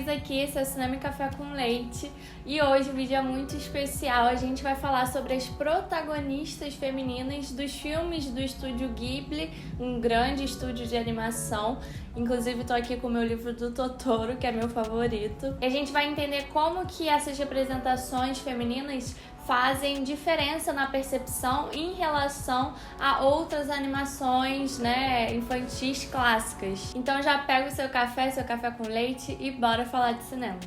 Luiz aqui, esse é o Cinema e Café com Leite. E hoje o vídeo é muito especial, a gente vai falar sobre as protagonistas femininas dos filmes do Estúdio Ghibli, um grande estúdio de animação. Inclusive tô aqui com o meu livro do Totoro, que é meu favorito. E a gente vai entender como que essas representações femininas fazem diferença na percepção em relação a outras animações, infantis clássicas. Então já pega o seu café com leite e bora falar de cinema.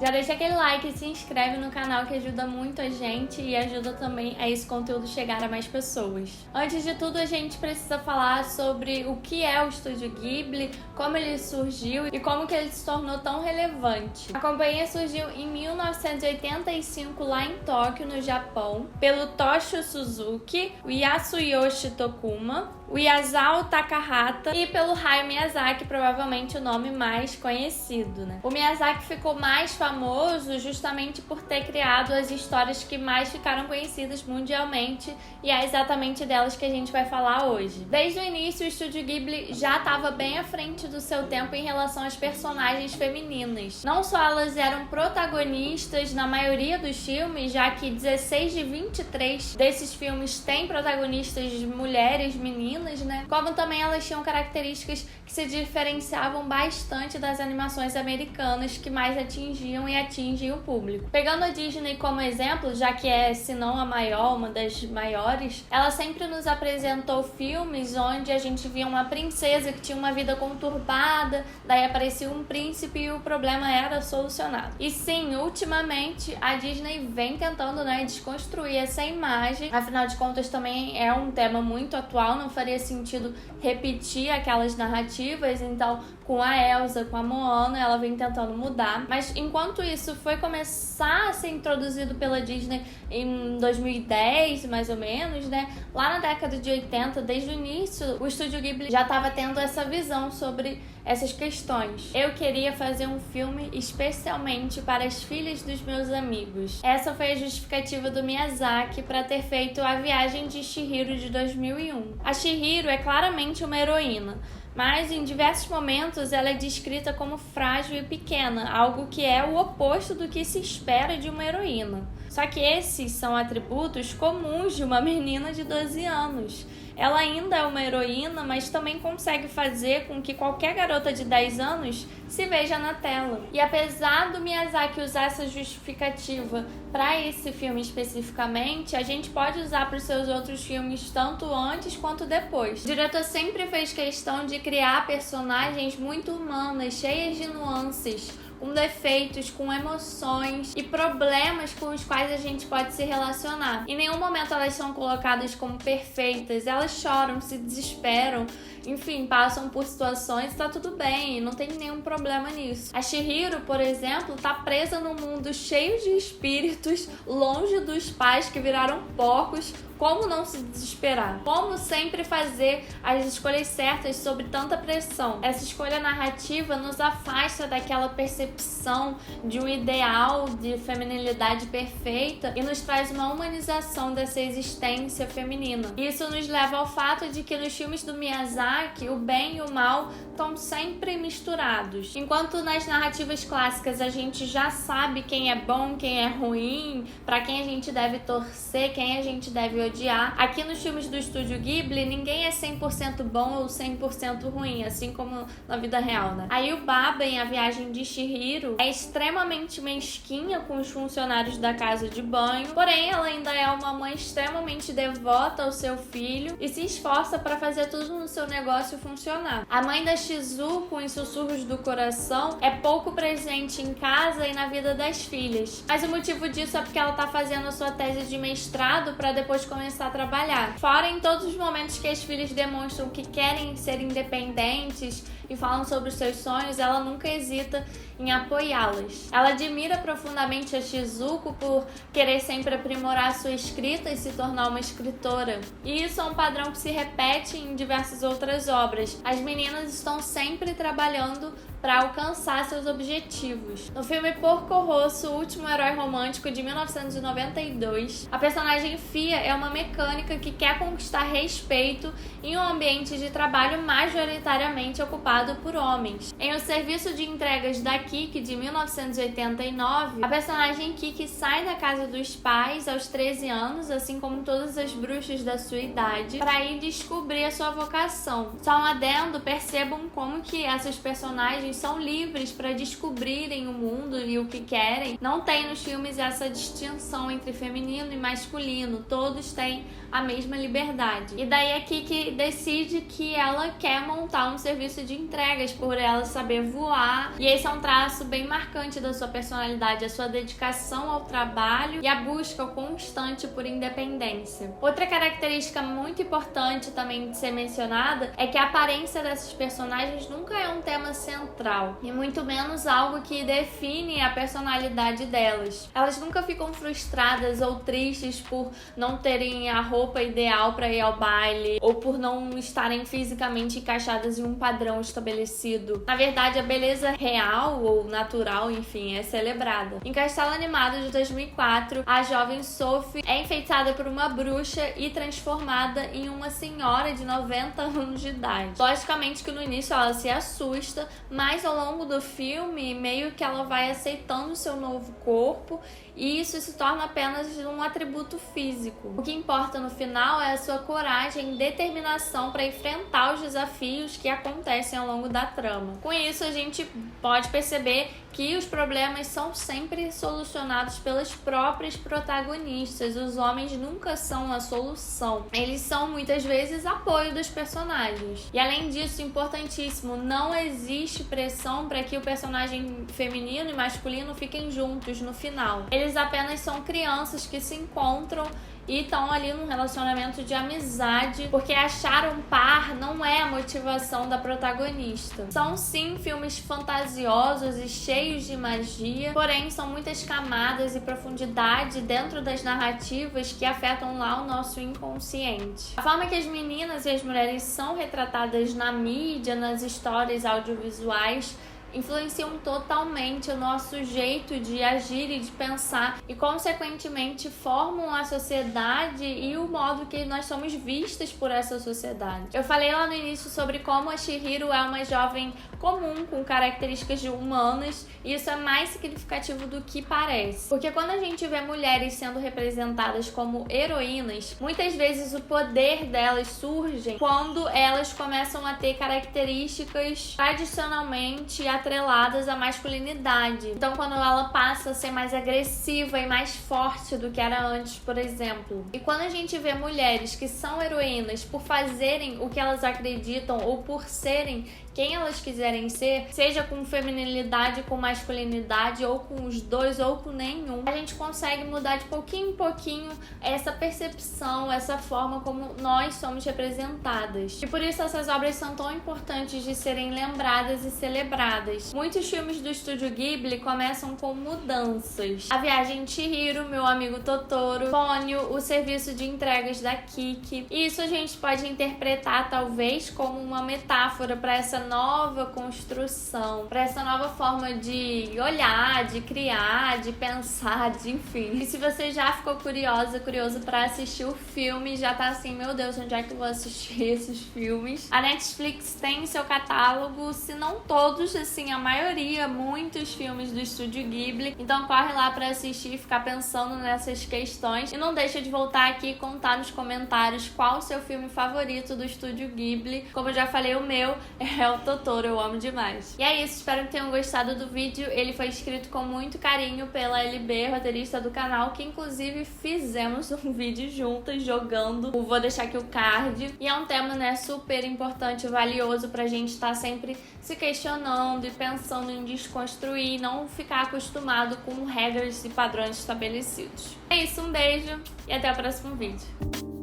Já deixa aquele like e se inscreve no canal que ajuda muito a gente e ajuda também a esse conteúdo chegar a mais pessoas. Antes de tudo, a gente precisa falar sobre o que é o Estúdio Ghibli, como ele surgiu e como que ele se tornou tão relevante. A companhia surgiu em 1985 lá em Tóquio, no Japão, pelo Toshio Suzuki, o Yasuyoshi Tokuma, o Isao Takahata e pelo Hayao Miyazaki, provavelmente o nome mais conhecido, O Miyazaki ficou mais famoso justamente por ter criado as histórias que mais ficaram conhecidas mundialmente e é exatamente delas que a gente vai falar hoje. Desde o início, o Estúdio Ghibli já estava bem à frente do seu tempo em relação às personagens femininas. Não só elas eram protagonistas na maioria dos filmes, já que 16 de 23 desses filmes têm protagonistas mulheres, meninas, como também elas tinham características que se diferenciavam bastante das animações americanas que mais atingiam e atingem o público. Pegando a Disney como exemplo, já que é, se não a maior, uma das maiores, ela sempre nos apresentou filmes onde a gente via uma princesa que tinha uma vida conturbada, daí aparecia um príncipe e o problema era solucionado. E sim, ultimamente a Disney vem tentando desconstruir essa imagem, afinal de contas também é um tema muito atual, não faria sentido repetir aquelas narrativas, então com a Elsa, com a Moana, ela vem tentando mudar. Mas enquanto isso foi começar a ser introduzido pela Disney em 2010, mais ou menos, lá na década de 80, desde o início, o Estúdio Ghibli já estava tendo essa visão sobre essas questões. Eu queria fazer um filme especialmente para as filhas dos meus amigos. Essa foi a justificativa do Miyazaki para ter feito A Viagem de Chihiro de 2001. A Chihiro é claramente uma heroína, mas em diversos momentos ela é descrita como frágil e pequena, algo que é o oposto do que se espera de uma heroína. Só que esses são atributos comuns de uma menina de 12 anos. Ela ainda é uma heroína, mas também consegue fazer com que qualquer garota de 10 anos se veja na tela. E apesar do Miyazaki usar essa justificativa para esse filme especificamente, a gente pode usar para os seus outros filmes tanto antes quanto depois. O diretor sempre fez questão de criar personagens muito humanas, cheias de nuances, com defeitos, com emoções e problemas com os quais a gente pode se relacionar. Em nenhum momento elas são colocadas como perfeitas, elas choram, se desesperam, enfim, passam por situações e tá tudo bem, não tem nenhum problema nisso. A Chihiro, por exemplo, tá presa num mundo cheio de espíritos, longe dos pais que viraram porcos. Como não se desesperar? Como sempre fazer as escolhas certas sob tanta pressão? Essa escolha narrativa nos afasta daquela percepção de um ideal de feminilidade perfeita e nos traz uma humanização dessa existência feminina. Isso nos leva ao fato de que nos filmes do Miyazaki, o bem e o mal estão sempre misturados. Enquanto nas narrativas clássicas a gente já sabe quem é bom, quem é ruim, para quem a gente deve torcer, quem a gente deve odiar, aqui nos filmes do Estúdio Ghibli ninguém é 100% bom ou 100% ruim, assim como na vida real, A Yubaba, em A Viagem de Chihiro, é extremamente mesquinha com os funcionários da casa de banho, porém ela ainda é uma mãe extremamente devota ao seu filho e se esforça para fazer tudo no seu negócio funcionar. A mãe da Shizuko, em Sussurros do Coração, é pouco presente em casa e na vida das filhas, mas o motivo disso é porque ela tá fazendo a sua tese de mestrado para depois começar a trabalhar. Fora em todos os momentos que as filhas demonstram que querem ser independentes e falam sobre os seus sonhos, ela nunca hesita em apoiá-las. Ela admira profundamente a Shizuko por querer sempre aprimorar a sua escrita e se tornar uma escritora. E isso é um padrão que se repete em diversas outras outras obras. As meninas estão sempre trabalhando para alcançar seus objetivos. No filme Porco Rosso, o último herói romântico de 1992, a personagem Fia é uma mecânica que quer conquistar respeito em um ambiente de trabalho majoritariamente ocupado por homens. Em O Serviço de Entregas da Kiki, de 1989, a personagem Kiki sai da casa dos pais aos 13 anos, assim como todas as bruxas da sua idade, para ir descobrir a sua vocação. Só um adendo, percebam como que essas personagens são livres para descobrirem o mundo e o que querem. Não tem nos filmes essa distinção entre feminino e masculino, todos têm a mesma liberdade. E daí a Kiki decide que ela quer montar um serviço de entregas por ela saber voar, e esse é um traço bem marcante da sua personalidade, a sua dedicação ao trabalho e a busca constante por independência. Outra característica muito importante também de ser mencionada é que a aparência dessas personagens nunca é um tema central, e muito menos algo que define a personalidade delas. Elas nunca ficam frustradas ou tristes por não terem a roupa ideal para ir ao baile ou por não estarem fisicamente encaixadas em um padrão estabelecido. Na verdade, a beleza real ou natural, enfim, é celebrada. Em Castelo Animado de 2004, a jovem Sophie é enfeitiçada por uma bruxa e transformada em uma senhora de 90 anos de idade. Logicamente que no início ela se assusta, mas ao longo do filme, meio que ela vai aceitando o seu novo corpo e isso se torna apenas um atributo físico. O que importa no final é a sua coragem e determinação para enfrentar os desafios que acontecem ao longo da trama. Com isso, a gente pode perceber que os problemas são sempre solucionados pelas próprias protagonistas. Os homens nunca são a solução. Eles são, muitas vezes, apoio dos personagens. E, além disso, importantíssimo, não existe pressão para que o personagem feminino e masculino fiquem juntos no final. Eles apenas são crianças que se encontram e estão ali num relacionamento de amizade, porque achar um par não é a motivação da protagonista. São sim filmes fantasiosos e cheios de magia, porém são muitas camadas e profundidade dentro das narrativas que afetam lá o nosso inconsciente. A forma que as meninas e as mulheres são retratadas na mídia, nas histórias audiovisuais, influenciam totalmente o nosso jeito de agir e de pensar e, consequentemente, formam a sociedade e o modo que nós somos vistas por essa sociedade. Eu falei lá no início sobre como a Chihiro é uma jovem comum, com características humanas, e isso é mais significativo do que parece. Porque quando a gente vê mulheres sendo representadas como heroínas, muitas vezes o poder delas surge quando elas começam a ter características tradicionalmente atreladas à masculinidade. Então, quando ela passa a ser mais agressiva e mais forte do que era antes, por exemplo. E quando a gente vê mulheres que são heroínas por fazerem o que elas acreditam ou por serem quem elas quiserem ser, seja com feminilidade, com masculinidade, ou com os dois, ou com nenhum, a gente consegue mudar de pouquinho em pouquinho essa percepção, essa forma como nós somos representadas. E por isso essas obras são tão importantes de serem lembradas e celebradas. Muitos filmes do Estúdio Ghibli começam com mudanças. A Viagem de Chihiro, Meu Amigo Totoro, Ponyo, O Serviço de Entregas da Kiki. E isso a gente pode interpretar talvez como uma metáfora para essa nova construção, para essa nova forma de olhar, de criar, de pensar, de enfim. E se você já ficou curioso para assistir o filme, já tá assim, meu Deus, onde é que eu vou assistir esses filmes? A Netflix tem em seu catálogo, se não todos, assim, a maioria, muitos filmes do Estúdio Ghibli. Então corre lá para assistir e ficar pensando nessas questões. E não deixa de voltar aqui e contar nos comentários qual o seu filme favorito do Estúdio Ghibli. Como eu já falei, o meu é o Totoro, eu amo demais. E é isso, espero que tenham gostado do vídeo. Ele foi escrito com muito carinho pela LB, roteirista do canal, que inclusive fizemos um vídeo juntas jogando. Vou deixar aqui o card. E é um tema, né, super importante e valioso pra gente estar sempre se questionando e pensando em desconstruir, não ficar acostumado com regras e padrões estabelecidos. É isso, um beijo e até o próximo vídeo.